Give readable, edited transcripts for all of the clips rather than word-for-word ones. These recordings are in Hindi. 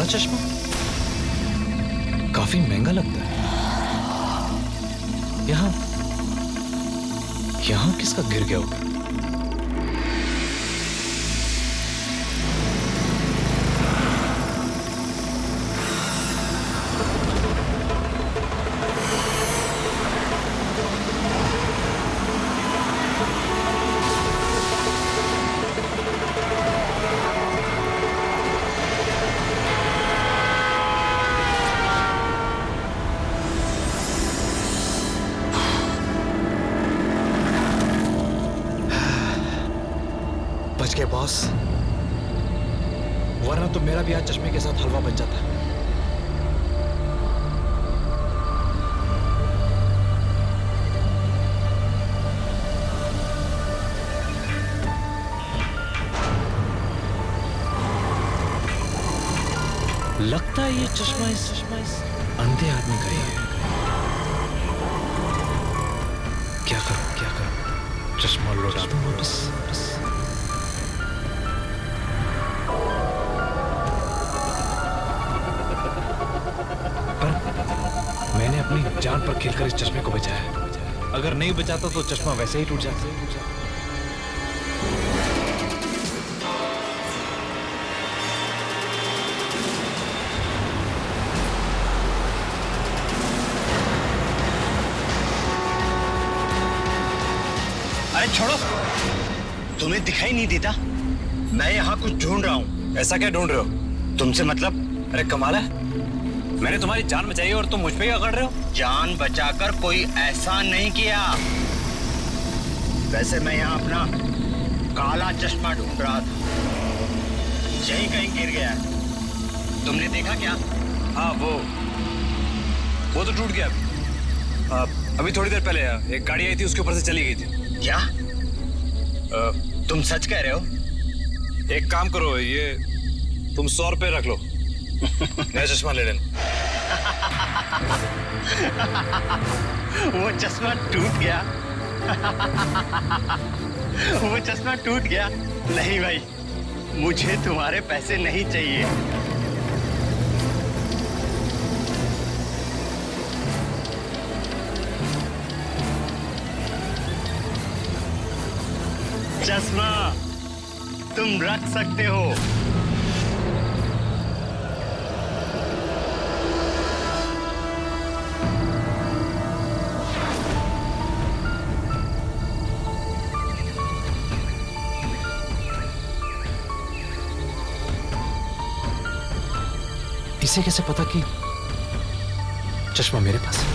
काला चश्मा काफी महंगा लगता है। यहाँ यहाँ किसका गिर गया होगा? बच गए बॉस, वरना तो मेरा भी आज चश्मे के साथ हलवा बन जाता। लगता है ये चश्मा इस अंधे आदमी का ही है। क्या करूं? चश्मा लौटा दूं वापस? मैंने अपनी जान पर खेलकर इस चश्मे को बचाया। अगर नहीं बचाता तो चश्मा वैसे ही टूट जाता। अरे छोड़ो, तुम्हें दिखाई नहीं देता? मैं यहाँ कुछ ढूंढ रहा हूँ। ऐसा क्या ढूंढ रहे हो? तुमसे मतलब? अरे कमाल है, मैंने तुम्हारी जान बचाई और तुम मुझ पे ही अकड़ रहे हो। जान बचाकर कोई ऐसा नहीं किया। वैसे मैं यहाँ अपना काला चश्मा ढूंढ रहा था, यहीं कहीं गिर गया। तुमने देखा क्या? हाँ, वो तो टूट गया। अभी थोड़ी देर पहले एक गाड़ी आई थी, उसके ऊपर से चली गई थी। क्या तुम सच कह रहे हो? एक काम करो, ये तुम 100 रुपए रख लो, नया चश्मा ले लेना। वो चश्मा टूट गया। वो चश्मा टूट गया। नहीं भाई, मुझे तुम्हारे पैसे नहीं चाहिए। चश्मा तुम रख सकते हो। इसे कैसे पता कि चश्मा मेरे पास है?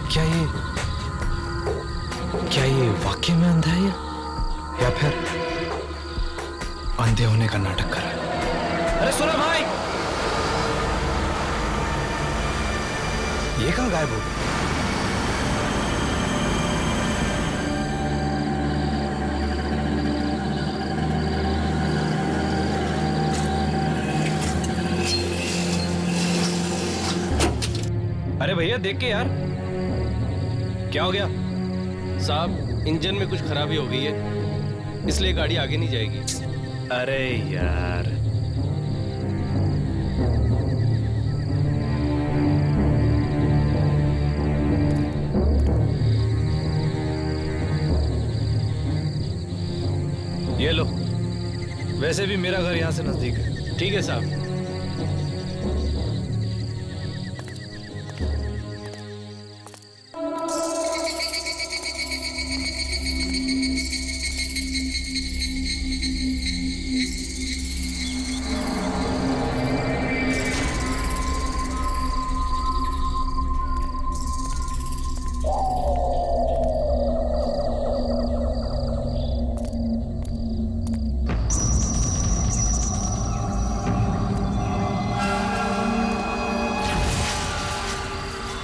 क्या ये वाकई में अंधा है या फिर अंधे होने का नाटक कर रहा है? अरे सुनो भाई, ये कहां गायब हो गया? अरे भैया देख के यार, क्या हो गया? साहब, इंजन में कुछ खराबी हो गई है, इसलिए गाड़ी आगे नहीं जाएगी। अरे यार, ये लो। वैसे भी मेरा घर यहां से नजदीक है। ठीक है साहब।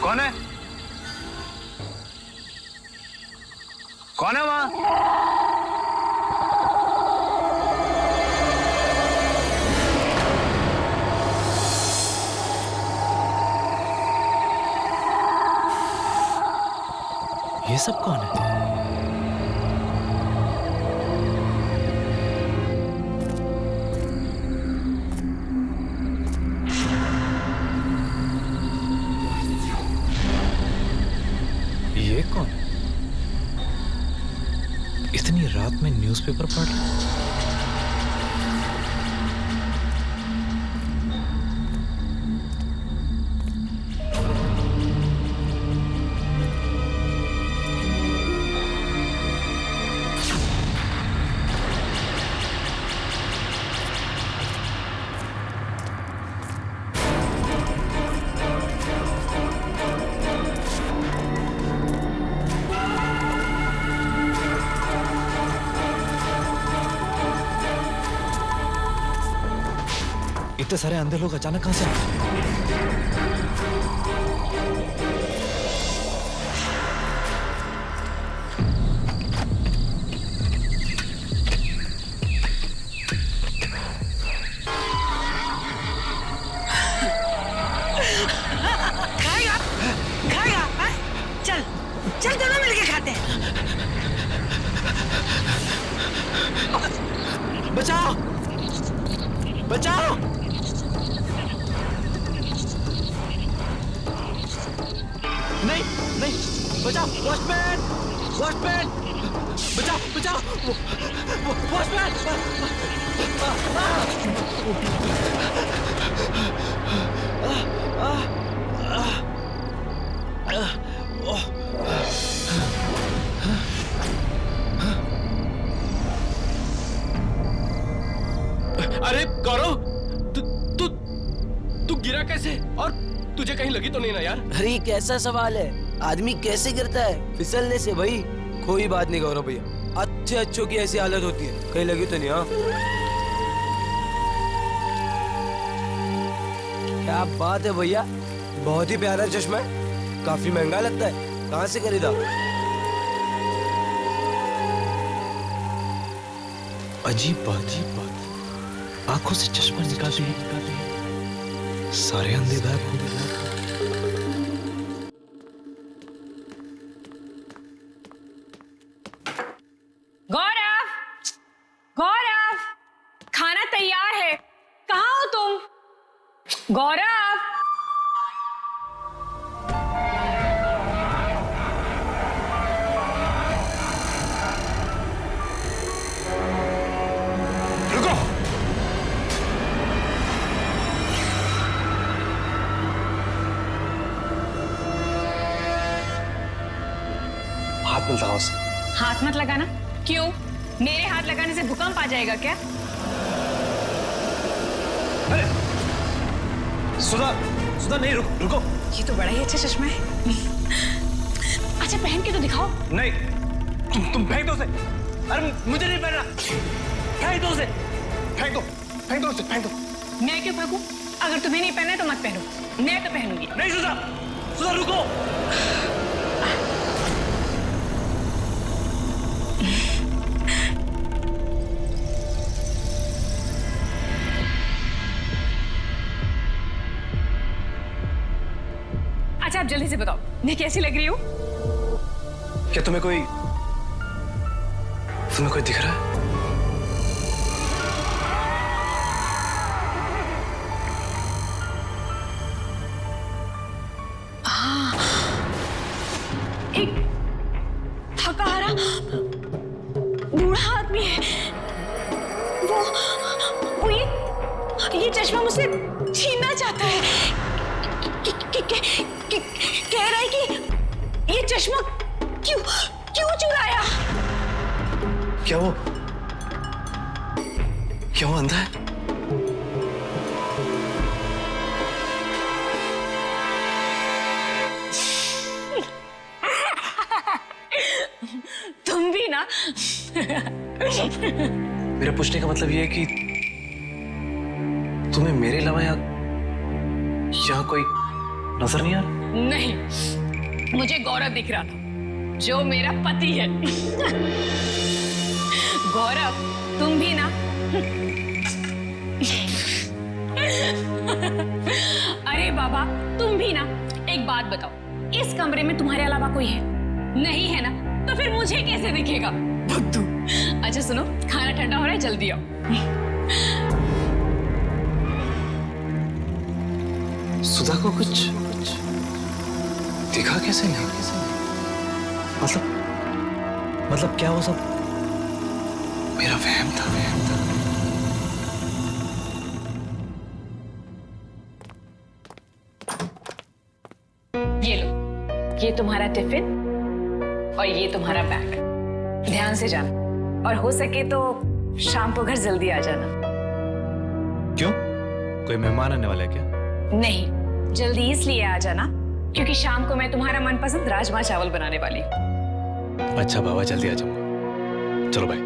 कौन है? कौन है वहां? ये सब कौन है? साथ में न्यूज़पेपर पढ़ रहा है। इतने सारे अंधे लोग अचानक कहां से आ गए? खाएगा खाएगा हाँ? चल चल दोनों मिलके खाते हैं। बचाओ बचाओ। नहीं नहीं, बचाओ वॉचमैन वॉचमैन, बचाओ बचाओ वॉचमैन। अरे गौरव, तू तू तू गिरा कैसे? और तुझे कहीं लगी तो नहीं ना यार? अरे कैसा सवाल है, आदमी कैसे गिरता है? फिसलने से भाई। कोई बात नहीं गौरव भैया, अच्छे अच्छों की ऐसी हालत होती है, कहीं लगी तो नहीं? हाँ क्या बात है भैया, बहुत ही प्यारा चश्मा है, काफी महंगा लगता है, कहाँ से खरीदा? अजीब बात, आंखों से चश्मा निकाल ली, सारे अंधे गायब हो गए। गौरव, गौरव, खाना तैयार है, कहाँ हो तुम? गौरव, रुको। हाथ मिलता है उसे। हाथ मत लगाना। क्यों? मेरे हाथ लगाने से भूकंप आ जाएगा क्या? अरे सुधा, सुधा नहीं, रुको। ये तो बड़ा ही अच्छा चश्मा है। अच्छा पहन के तो दिखाओ। नहीं, तुम फेंक दो उसे। अरे मुझे नहीं पहनना, फेंक दो उसे, फेंक दो उसे, फेंक दो। मैं क्यों फेंकूं? अगर तुम्हें नहीं पहनना है तो मत पहनो, मैं तो पहनूंगी। नहीं सुधा, सुधा रुको। अच्छा आप जल्दी से बताओ, मैं कैसी लग रही हूँ? क्या तुम्हें कोई दिख रहा है? एक थकारा बूढ़ा आदमी है, वो ये चश्मा मुझसे छीनना चाहता है। कह रहा है कि ये चश्मा क्यों चुराया? क्या वो अंधा है? तुम भी ना। मेरा पूछने का मतलब ये है कि तुम्हें मेरे अलावा यहाँ कोई नजर नहीं आ रहा? नहीं, मुझे गौरव दिख रहा था, जो मेरा पति है। गौरव, तुम भी ना। अरे बाबा, तुम भी ना। एक बात बताओ, इस कमरे में तुम्हारे अलावा कोई है? नहीं है ना, तो फिर मुझे कैसे दिखेगा? बुद्धू। अच्छा सुनो, खाना ठंडा हो रहा है, जल्दी आओ। सुधा को कुछ दिखा कैसे नहीं? मतलब क्या वो सब मेरा वहम था। ये लो, ये तुम्हारा टिफिन और ये तुम्हारा बैग। ध्यान से जाना और हो सके तो शाम को घर जल्दी आ जाना। क्यों? कोई मेहमान आने वाला है क्या? नहीं, जल्दी इसलिए आ जाना क्योंकि शाम को मैं तुम्हारा मनपसंद राजमा चावल बनाने वाली हूँ। अच्छा बाबा, जल्दी आ जाऊंगा। चलो बाय।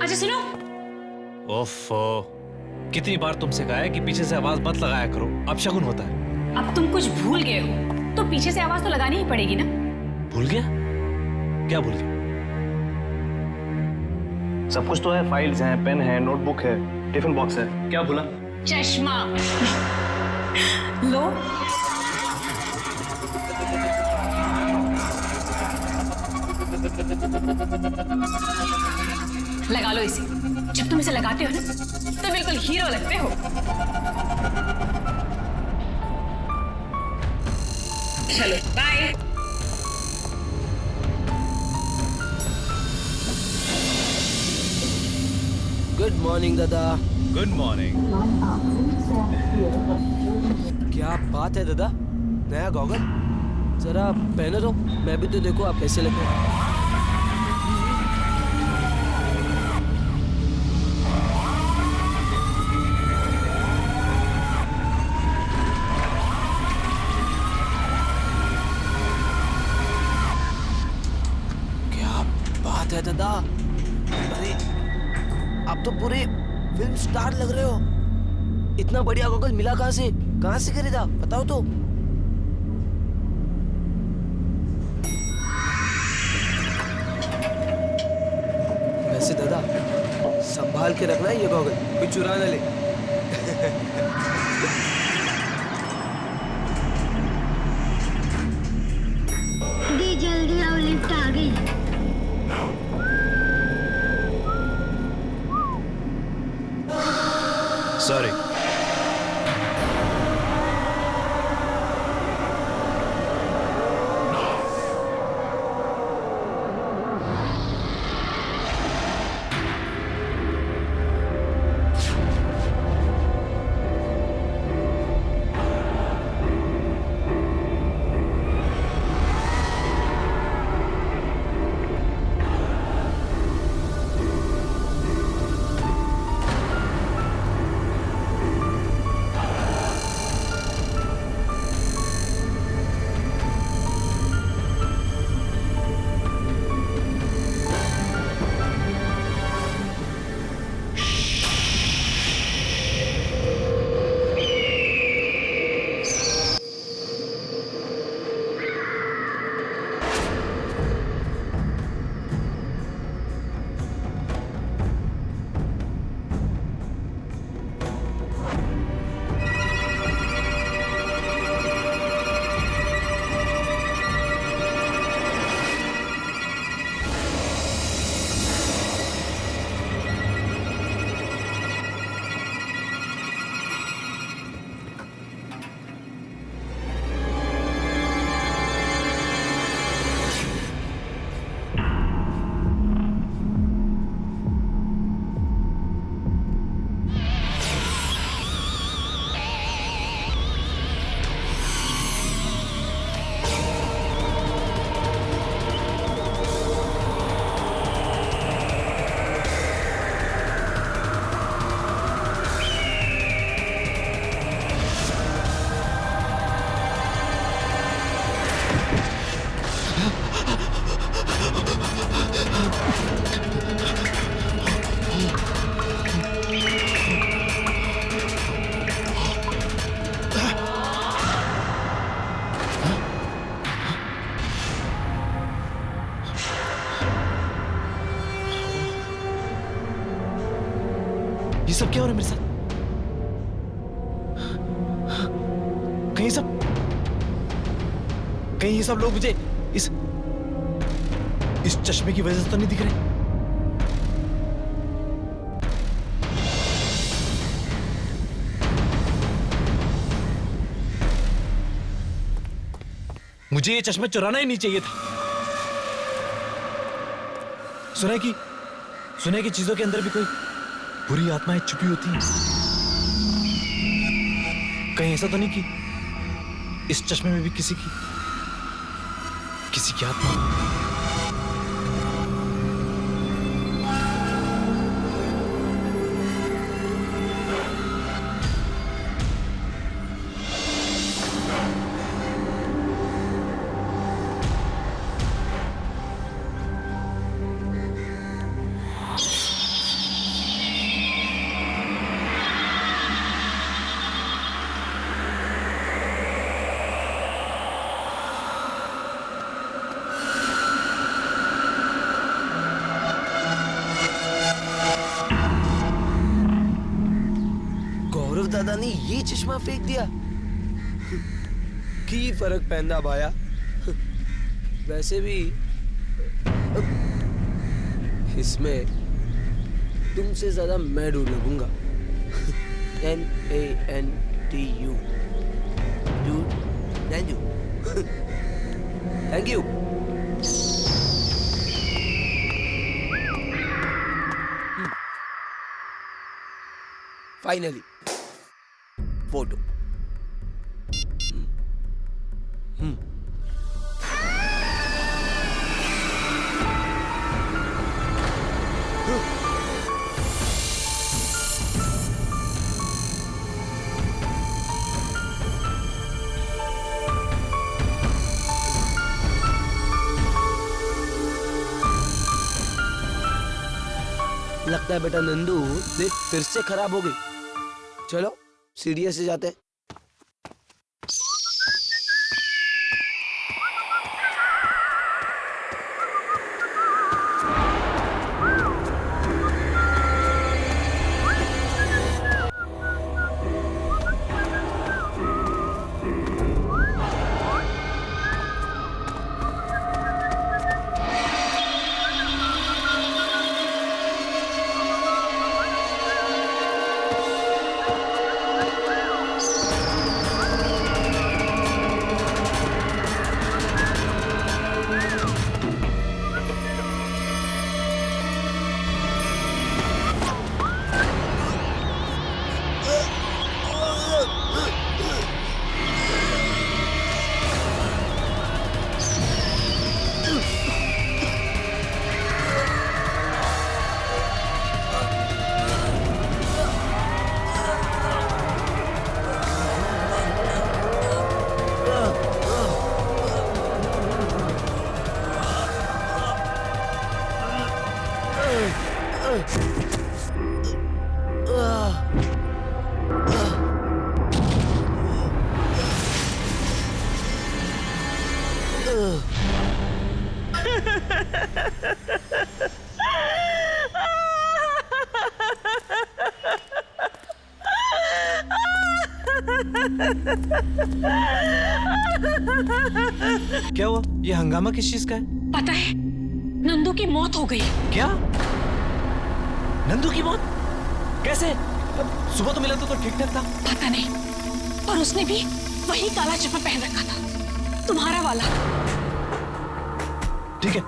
अच्छा सुनो, ओफो, कितनी बार तुमसे कहा है कि पीछे से आवाज मत लगाया करो, अब शगुन होता है। अब तुम कुछ भूल गए हो तो पीछे से आवाज तो लगानी ही पड़ेगी ना। भूल गया? क्या भूल गया? सब कुछ तो है, फाइल्स हैं, पेन है, नोटबुक है, टिफिन बॉक्स है। क्या भूला? चश्मा लो। लगा लो इसे। जब तुम इसे लगाते हो ना तो बिल्कुल हीरो लगते हो। चलो बाय। गुड मॉर्निंग दादा। Good morning. क्या बात है दादा, नया गॉगल जरा पहनो तो मैं भी तो देखो आप कैसे लगे। क्या बात है दादा, अरे आप तो पूरे फिल्म स्टार लग रहे हो। इतना बढ़िया गॉगल मिला कहाँ से खरीदा बताओ तो। वैसे दादा संभाल के रखना ये गॉगल, कोई चुरा न ले। दी जल्दी आओ, लिफ्ट आ गई। सॉरी। ये सब क्या हो रहा है मेरे साथ? कहीं ये सब लोग मुझे इस चश्मे की वजह से तो नहीं दिख रहे? मुझे ये चश्मा चुराना ही नहीं चाहिए था। सुना है कि सुने कि चीजों के अंदर भी कोई बुरी आत्माएं छुपी होती हैं। कहीं ऐसा तो नहीं कि इस चश्मे में भी किसी की आत्मा। गौरव दादा ने ये चश्मा फेंक दिया। की फर्क पैंदा भाया। वैसे भी इसमें तुमसे ज्यादा मैं डूब लगूंगा। NANTU dude, thank you. Thank you. Finally, photo. लगता है बेटा नंदू देख फिर से खराब हो गई। चलो सीढ़ियों से जाते हैं। क्या हुआ? ये हंगामा किस चीज का है? पता है, नंदू की मौत हो गई। क्या? नंदू की मौत? कैसे? सुबह तो मिला तो ठीक ठाक था। पता नहीं, पर उसने भी वही काला चप्पल पहन रखा था, तुम्हारा वाला। ठीक है,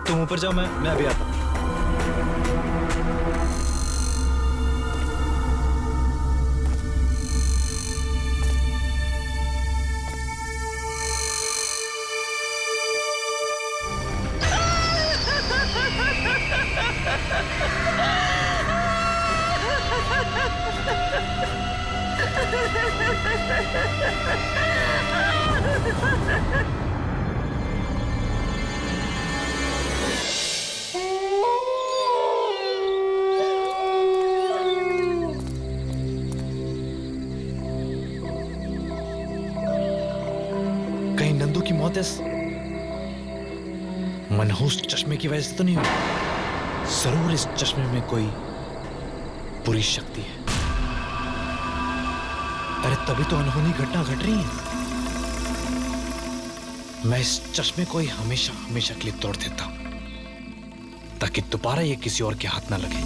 तुम ऊपर जाओ, मैं अभी आता हूँ। कहीं नंदू की मौत इस मनहूस चश्मे की वजह से तो नहीं हुई? जरूर इस चश्मे में कोई बुरी शक्ति है। अरे तभी तो अनहोनी घटना घट रही है। मैं इस चश्मे को ही हमेशा हमेशा के लिए तोड़ देता हूं, ताकि दोबारा ये किसी और के हाथ ना लगे।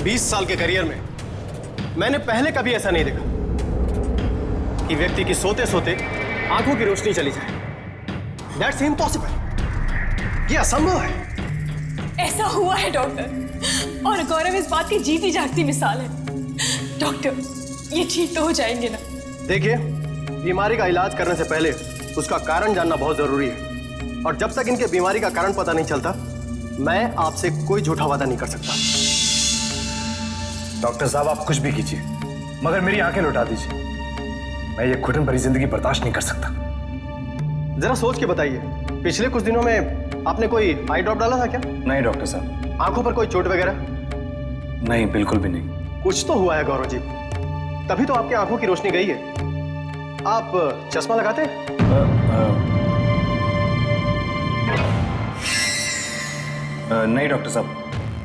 20 साल के करियर में मैंने पहले कभी ऐसा नहीं देखा कि व्यक्ति की सोते सोते आंखों की रोशनी चली जाए। That's impossible. ये असंभव है। ऐसा हुआ है डॉक्टर, और गौरव इस बात की जीती जागती मिसाल है। डॉक्टर, ये ठीक तो हो जाएंगे ना? देखिए, बीमारी का इलाज करने से पहले उसका कारण जानना बहुत जरूरी है, और जब तक इनके बीमारी का कारण पता नहीं चलता, मैं आपसे कोई झूठा वादा नहीं कर सकता। डॉक्टर साहब, आप कुछ भी कीजिए, मगर मेरी आंखें लौटा दीजिए। मैं ये घुटन भरी जिंदगी बर्दाश्त नहीं कर सकता। जरा सोच के बताइए, पिछले कुछ दिनों में आपने कोई आई ड्रॉप डाला था क्या? नहीं डॉक्टर साहब। आंखों पर कोई चोट वगैरह? नहीं, बिल्कुल भी नहीं। कुछ तो हुआ है गौरव जी, तभी तो आपकी आंखों की रोशनी गई है। आप चश्मा लगाते हैं? नहीं डॉक्टर साहब,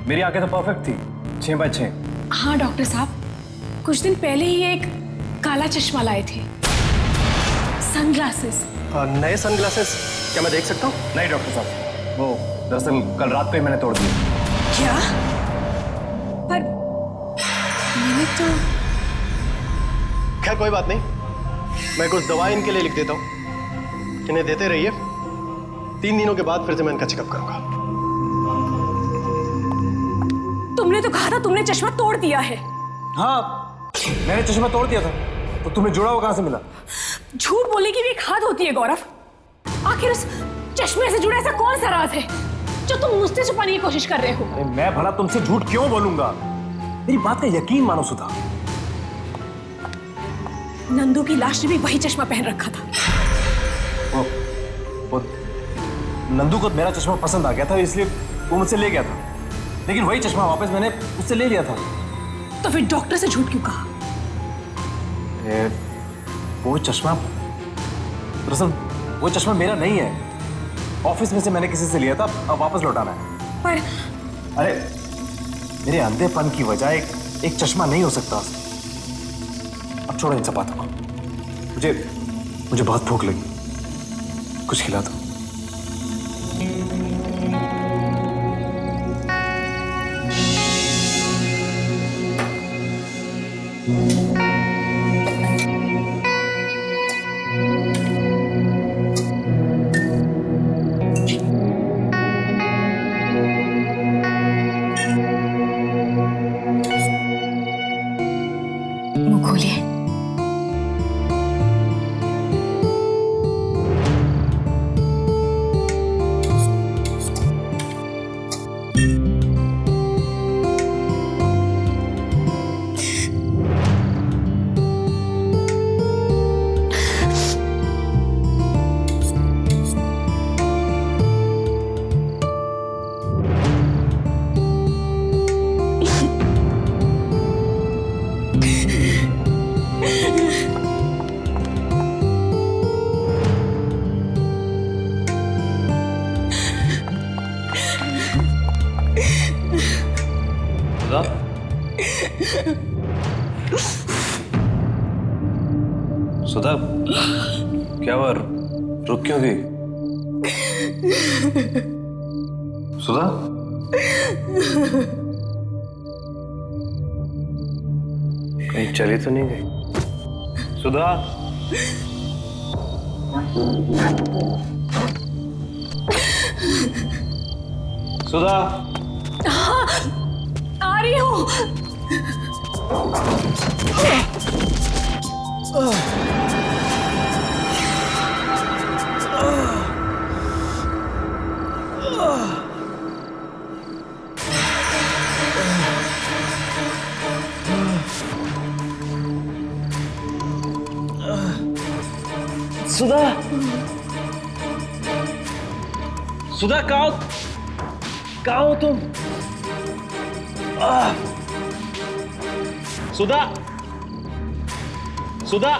मेरी आंखें तो परफेक्ट थी, 6x6। हाँ डॉक्टर साहब, कुछ दिन पहले ही एक काला चश्मा लाए थे, सनग्लासेस। नए सनग्लासेस क्या मैं देख सकता हूँ? नहीं डॉक्टर साहब, वो दरअसल कल रात को ही मैंने तोड़ दिया। क्या? पर मैंने तो... खैर कोई बात नहीं, मैं कुछ दवाई इनके लिए लिख देता हूँ, इन्हें देते रहिए। 3 दिनों के बाद फिर से मैं इनका चेकअप करूंगा। तुमने तो कहा था तुमने चश्मा तोड़ दिया है। हाँ, मैंने चश्मा तोड़ दिया था, तो तुम्हें जुड़ा हुआ कहां से मिला? झूठ बोलने की भी एक हद होती है गौरव। आखिर उस चश्मे से जुड़ा ऐसा कौन सा राज है जो तुम मुझसे छुपाने की कोशिश कर रहे हो? मैं भला तुमसे झूठ क्यों बोलूंगा? मेरी बात का यकीन मानो सुधा। नंदू की लाश ने भी वही चश्मा पहन रखा था। वो नंदू को मेरा चश्मा पसंद आ गया था, इसलिए वो मुझसे ले गया था, लेकिन वही चश्मा वापस मैंने उससे ले लिया था। तो फिर डॉक्टर से झूठ क्यों कहा? वो चश्मा, दरअसल वो चश्मा मेरा नहीं है, ऑफिस में से मैंने किसी से लिया था, अब वापस लौटाना है। पर अरे मेरे अंधेपन की वजह एक चश्मा नहीं हो सकता। अब छोड़ो इन सब बातों को, मुझे बहुत भूख लगी, कुछ खिला दो। मुंह खोलिए। सुधा, क्या हुआ? रुक क्यों गई? सुधा, कहीं चली तो नहीं गई? सुधा, सुधा, आ रही हूँ। सुधा, सुधा कहाँ हो तुम? सुधा, सुधा,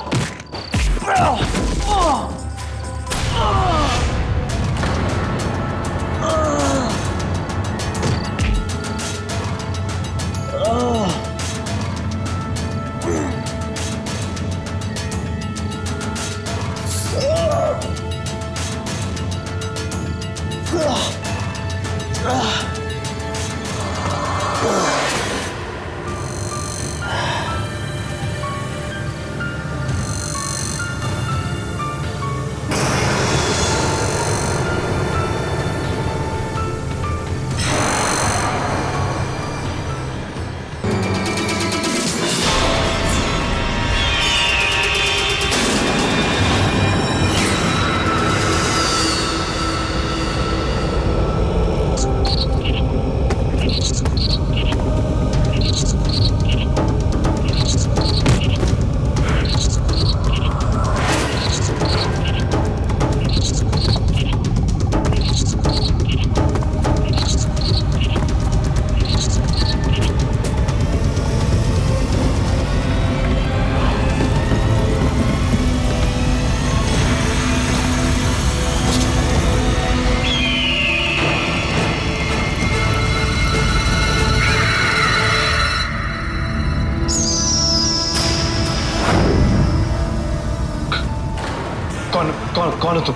कौन हो तुम?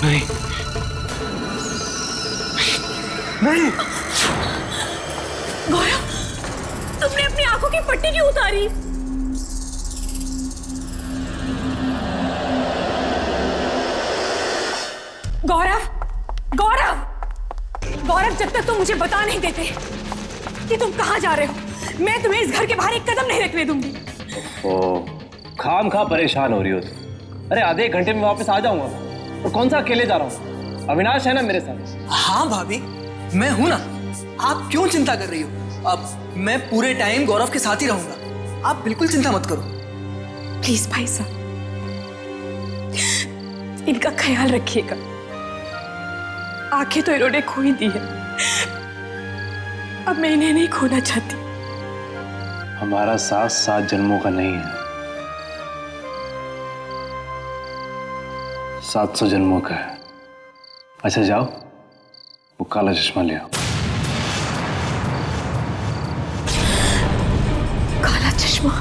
नहीं नहीं। गौरव, तुमने अपनी आंखों की पट्टी क्यों उतारी? गौरव, गौरव, गौरव, जब तक तुम मुझे बता नहीं देते कि तुम कहां जा रहे हो, मैं तुम्हें इस घर के बाहर एक कदम नहीं रखने दूंगी। खाम खा परेशान हो रही हो तुम। अरे आधे एक घंटे में वापस आ जाऊंगा। और कौन सा अकेले जा रहा हूँ? अविनाश है ना मेरे साथ। हाँ भाभी, मैं हूं ना। आप क्यों चिंता कर रही हो? अब मैं पूरे टाइम गौरव के साथ ही रहूंगा। आप बिल्कुल चिंता मत करो। प्लीज भाई साहब, इनका ख्याल रखिएगा। आंखें तो इन्होंने खो ही दी है, अब मैं इन्हें नहीं खोना चाहती। हमारा साथ 7 जन्मों का नहीं है, 700 जन्मों का है। अच्छा जाओ, वो काला चश्मा ले आओ। काला चश्मा?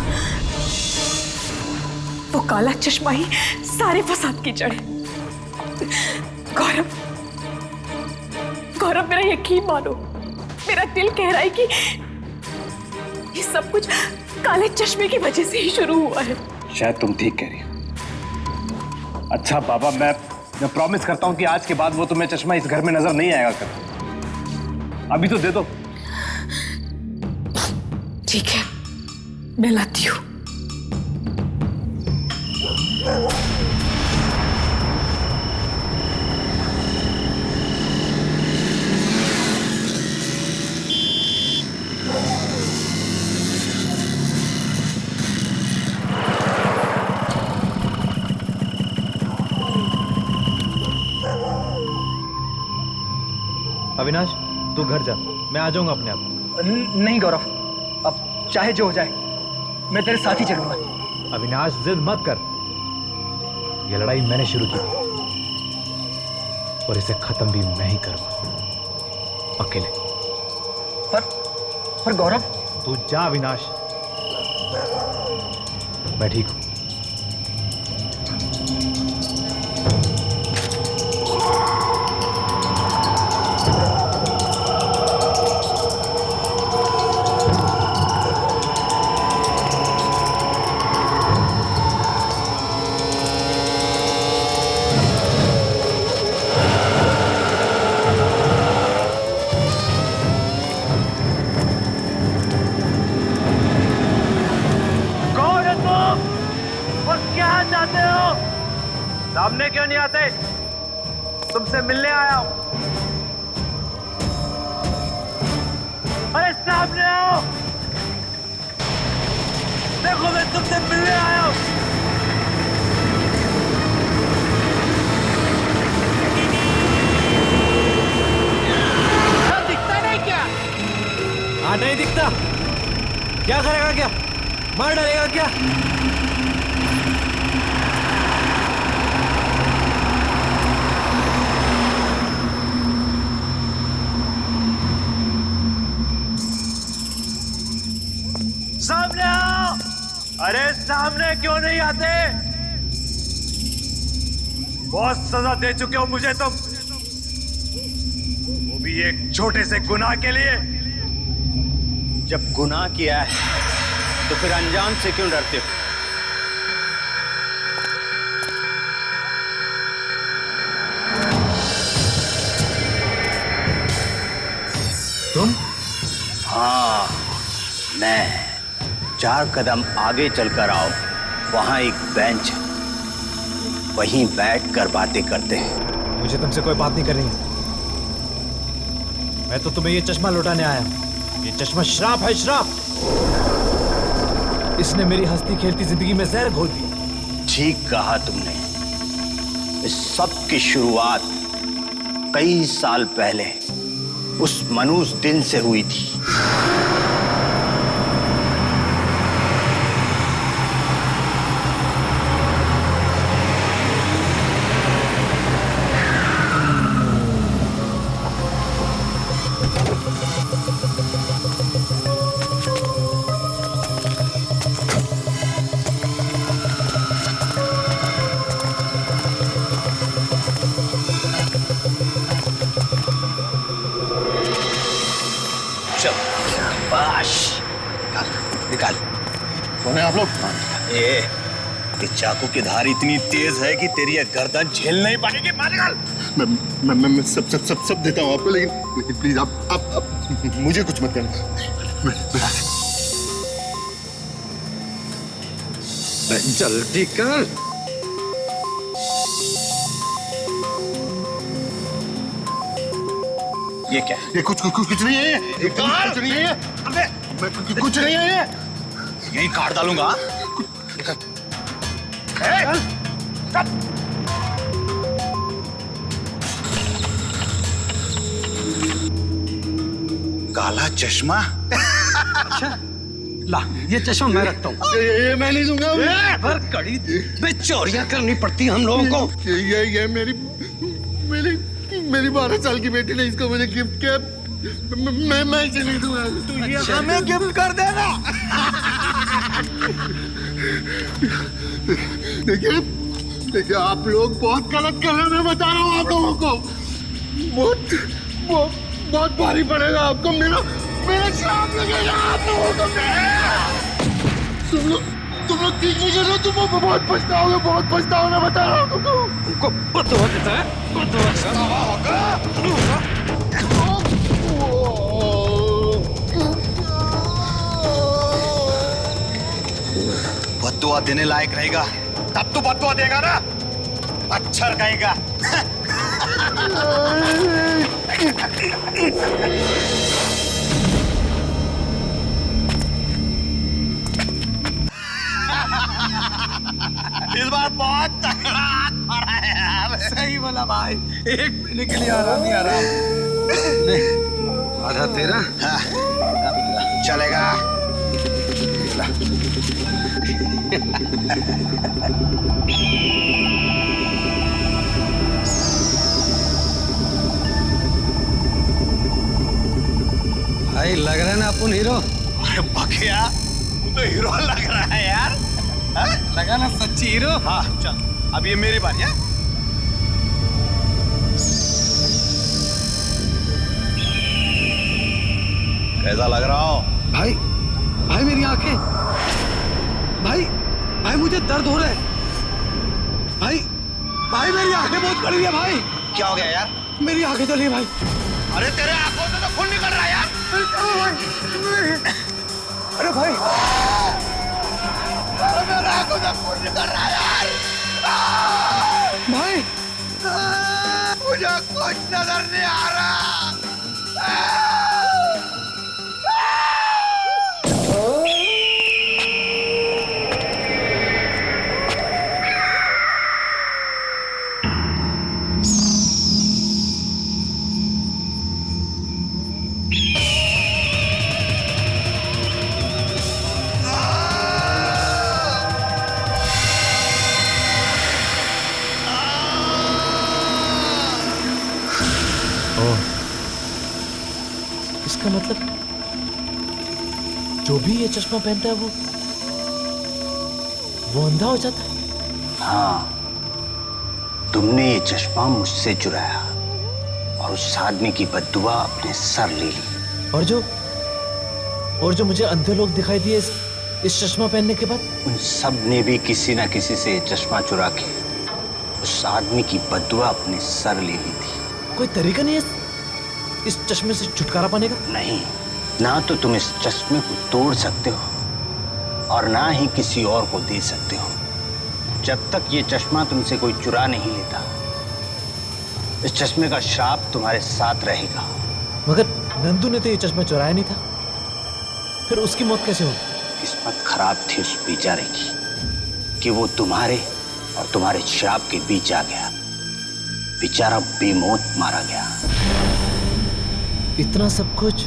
वो काला चश्मा ही सारे फसाद की जड़ है। गौरव, गौरव, मेरा यकीन मानो, मेरा दिल कह रहा है कि ये सब कुछ काले चश्मे की वजह से ही शुरू हुआ है। शायद तुम ठीक कह रही हो। अच्छा बाबा, मैं प्रॉमिस करता हूं कि आज के बाद वो तुम्हें चश्मा इस घर में नजर नहीं आएगा कर। अभी तो दे दो। ठीक है, मैं लाती हूँ। अविनाश, तू घर जा, मैं आ जाऊंगा अपने आप। नहीं गौरव, अब चाहे जो हो जाए मैं तेरे साथ ही चलूंगा। अविनाश, जिद मत कर। ये लड़ाई मैंने शुरू की और इसे खत्म भी मैं ही करूंगा, अकेले। पर गौरव, तू जा अविनाश, मैं ठीक हूं। सामने क्यों नहीं आते? तुमसे मिलने आया हूं। अरे सामने आओ, देखो मैं तुमसे मिलने आया हूं। दिखता नहीं क्या? हाँ, नहीं दिखता। क्या करेगा? क्या मार डालेगा क्या? सामने आओ। अरे सामने क्यों नहीं आते? बहुत सजा दे चुके हो मुझे तुम, वो भी एक छोटे से गुनाह के लिए। जब गुनाह किया है तो फिर अंजाम से क्यों डरते हो? तुम? हाँ, मैं। 4 कदम आगे चलकर आओ, वहां एक बेंच है, वहीं बैठकर बातें करते हैं। मुझे तुमसे कोई बात नहीं करनी। मैं तो तुम्हें ये चश्मा लौटाने आया हूं। ये चश्मा श्राप है, श्राप। इसने मेरी हंसती खेलती जिंदगी में जहर घोल दी। ठीक कहा तुमने। इस सब की शुरुआत कई साल पहले उस मनुष्य दिन से हुई थी। शाबाश। निकाल निकाल। कौन है आप लोग? ये चाकू की धार इतनी तेज है कि तेरी ये गर्दन झेल नहीं पाएगी। मार निकाल। मैं सब देता हूँ आपको, लेकिन प्लीज आप मुझे कुछ मत करना। जल्दी कर। ये क्या है? ये कुछ नहीं है। ये कुछ नहीं है। अबे कुछ नहीं है ये। यही काट डालूंगा। काला चश्मा। ला, ये चश्मा मैं रखता हूँ। ये मैं नहीं दूंगा। पर कड़ी में चोरियां करनी पड़ती हम लोगों को। ये मेरी 12 साल की बेटी ने इसको मुझे गिफ्ट किया। मैं इसे नहीं दूंगा। तू ये हमें गिफ्ट कर देना। देखिए आप लोग बहुत गलत कर रहे हैं। मैं बता रहा हूँ आप लोगों को। बहुत भारी पड़ेगा आपको। मेरा श्राप लगेगा आप लोगों को। तुम लोग ठीक नहीं कर रहे हो। तुम बहुत पछताओगे। मैं बता रहा हूँ तुमको। उनको बदवा देता है। बद्दुआ देने लायक रहेगा तब तो बद्दुआ देगा ना। अच्छा कहेगा। इस बार बहुत तगड़ा हाथ मारा है यार। सही बोला भाई। एक महीने के लिए आराम ही आराम। आधा तेरा। हाँ, चलेगा। भाई लग रहा है ना अपन हीरो। अरे बखिया तू तो हीरो लग रहा है यार। हाँ? लगा ना सच्ची हीरो। हाँ चल अब ये मेरी बारी है। कैसा लग रहा हो? भाई मेरी आंखें। भाई मुझे दर्द हो रहा है। भाई मेरी आंखें बहुत बड़ी है भाई। क्या हो गया यार? मेरी आंखें चली है भाई। अरे तेरे आंखों से तो खून निकल रहा है यार। अरे भाई अरे मेरे आंखों से खून निकल रहा है यार। भाई मुझे कुछ नजर नहीं आ रहा। इसका मतलब जो भी ये चश्मा पहनता है वो अंधा हो जाता है। हाँ, तुमने ये चश्मा मुझसे चुराया और उस आदमी की बद्दुआ अपने सर ले ली। और जो मुझे अंधे लोग दिखाई दिए इस चश्मा पहनने के बाद, उन सब ने भी किसी न किसी से ये चश्मा चुरा के उस आदमी की बद्दुआ अपने सर ले ली थी। कोई तरीका नहीं है इस चश्मे से छुटकारा पाने का? नहीं, ना तो तुम इस चश्मे को तोड़ सकते हो और ना ही किसी और को दे सकते हो। जब तक ये चश्मा तुमसे कोई चुरा नहीं लेता, इस चश्मे का श्राप तुम्हारे साथ रहेगा। मगर नंदू ने तो ये चश्मा चुराया नहीं था, फिर उसकी मौत कैसे हो? किस्मत खराब थी उस बेचारे की कि वो तुम्हारे और तुम्हारे श्राप के बीच आ गया। बेचारा बेमौत मारा गया। इतना सब कुछ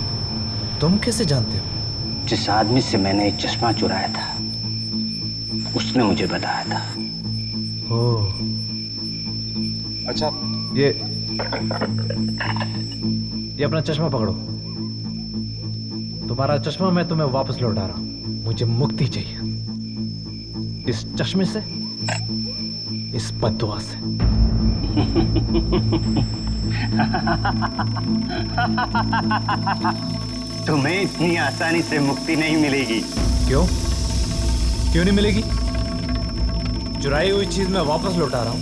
तुम कैसे जानते हो? जिस आदमी से मैंने एक चश्मा चुराया था उसने मुझे बताया था। ओह, अच्छा ये अपना चश्मा पकड़ो। तुम्हारा चश्मा मैं तुम्हें वापस लौटा रहा हूं। मुझे मुक्ति चाहिए इस चश्मे से, इस बद्दुआ से। तुम्हें इतनी आसानी से मुक्ति नहीं मिलेगी। क्यों? क्यों नहीं मिलेगी? चुराई हुई चीज मैं वापस लौटा रहा हूं।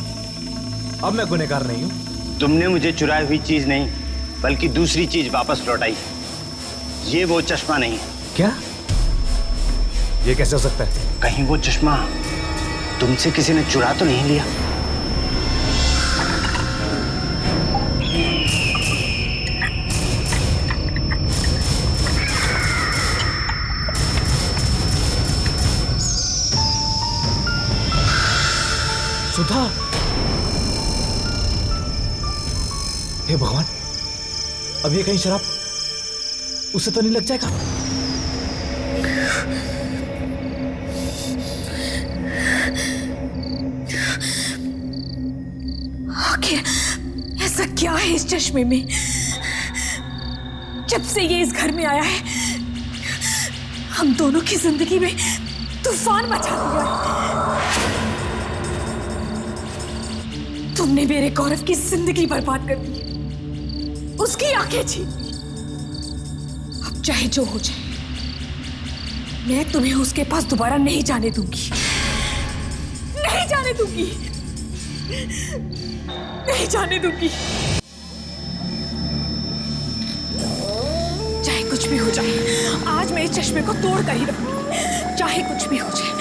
अब मैं गुनहगार नहीं हूं। तुमने मुझे चुराई हुई चीज नहीं बल्कि दूसरी चीज वापस लौटाई। ये वो चश्मा नहीं है। क्या? ये कैसे हो सकता है? कहीं वो चश्मा तुमसे किसी ने चुरा तो नहीं लिया? सुधा! हे भगवान, अब ये कहीं शराब उसे तो नहीं लग जाएगा? आखिर ऐसा क्या है इस चश्मे में? जब से ये इस घर में आया है हम दोनों की जिंदगी में तूफान मचा दिया। तुमने मेरे गौरव की जिंदगी बर्बाद कर दी, उसकी आंखें छीन। अब चाहे जो हो जाए मैं तुम्हें उसके पास दोबारा नहीं जाने दूंगी, नहीं जाने दूंगी, नहीं जाने दूंगी। चाहे कुछ भी हो जाए आज मैं इस चश्मे को तोड़ कर ही रहूंगी, चाहे कुछ भी हो जाए।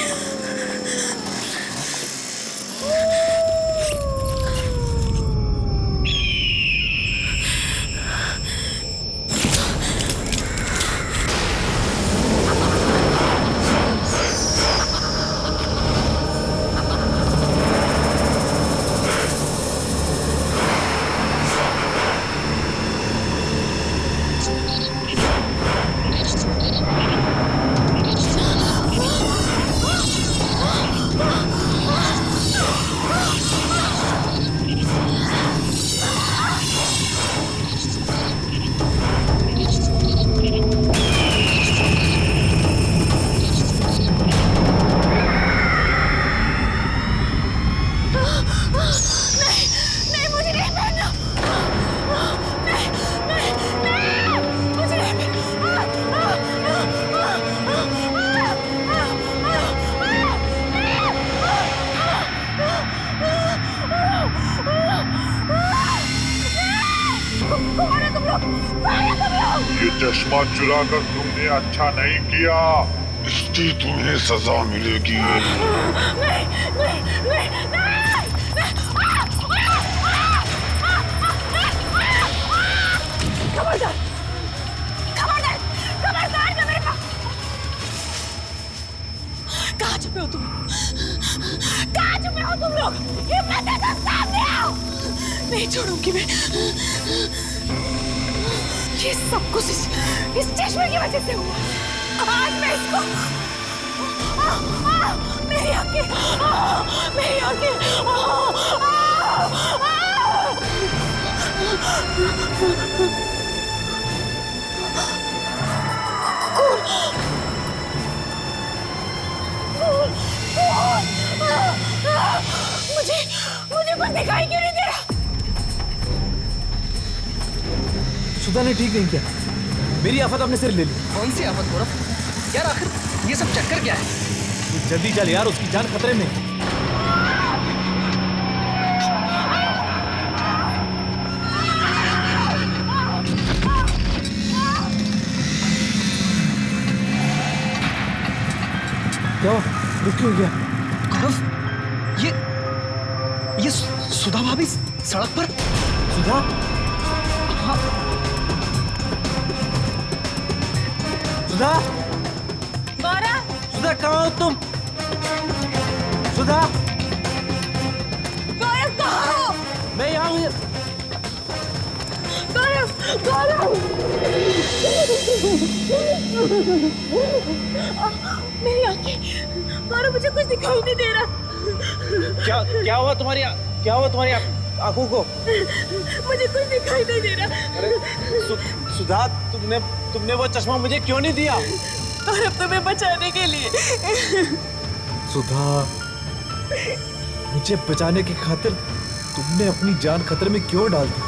ये चश्मा चुरा कर तुमने अच्छा नहीं किया, इसकी तुम्हें सजा मिलेगी। खबरदार, खबरदार, खबरदार ना मेरे पास। कहाँ छुपे हो तुम? कहाँ छुपे हो तुम लोग? हिम्मत है तो सामने आओ। नहीं छोड़ूंगी मैं। ये सब कुछ इस चश्मे की वजह से हुआ। आज मैं इसको मेरी आंखें, मेरी आंखें। मुझे कुछ दिखाई क्यों नहीं दे रहा? सुधा ने ठीक नहीं किया, मेरी आफत अपने सिर ले ली। कौन सी आफत गौरव? यार आखिर ये सब चक्कर क्या है? जल्दी चल यार, उसकी जान खतरे में। क्या हुआ? क्यों गया? गौरव, ये सुधा भाभी सड़क पर। सुधा? हाँ। सुधा? गौरव! सुधा कहाँ हो तुम? सुधा? गौरव कहाँ हो? मैं यहाँ हूँ। गौरव! गौरव! मेरी आंखें, गौरव मुझे कुछ दिखाई नहीं दे रहा। क्या हुआ तुम्हारी आंखों को? मुझे कुछ दिखाई नहीं दे रहा। अरे सुधा, तुमने वो चश्मा मुझे क्यों नहीं दिया? गौरव तुम्हें बचाने के लिए। सुधा, मुझे बचाने की खातिर तुमने अपनी जान खतरे में क्यों डाल दी?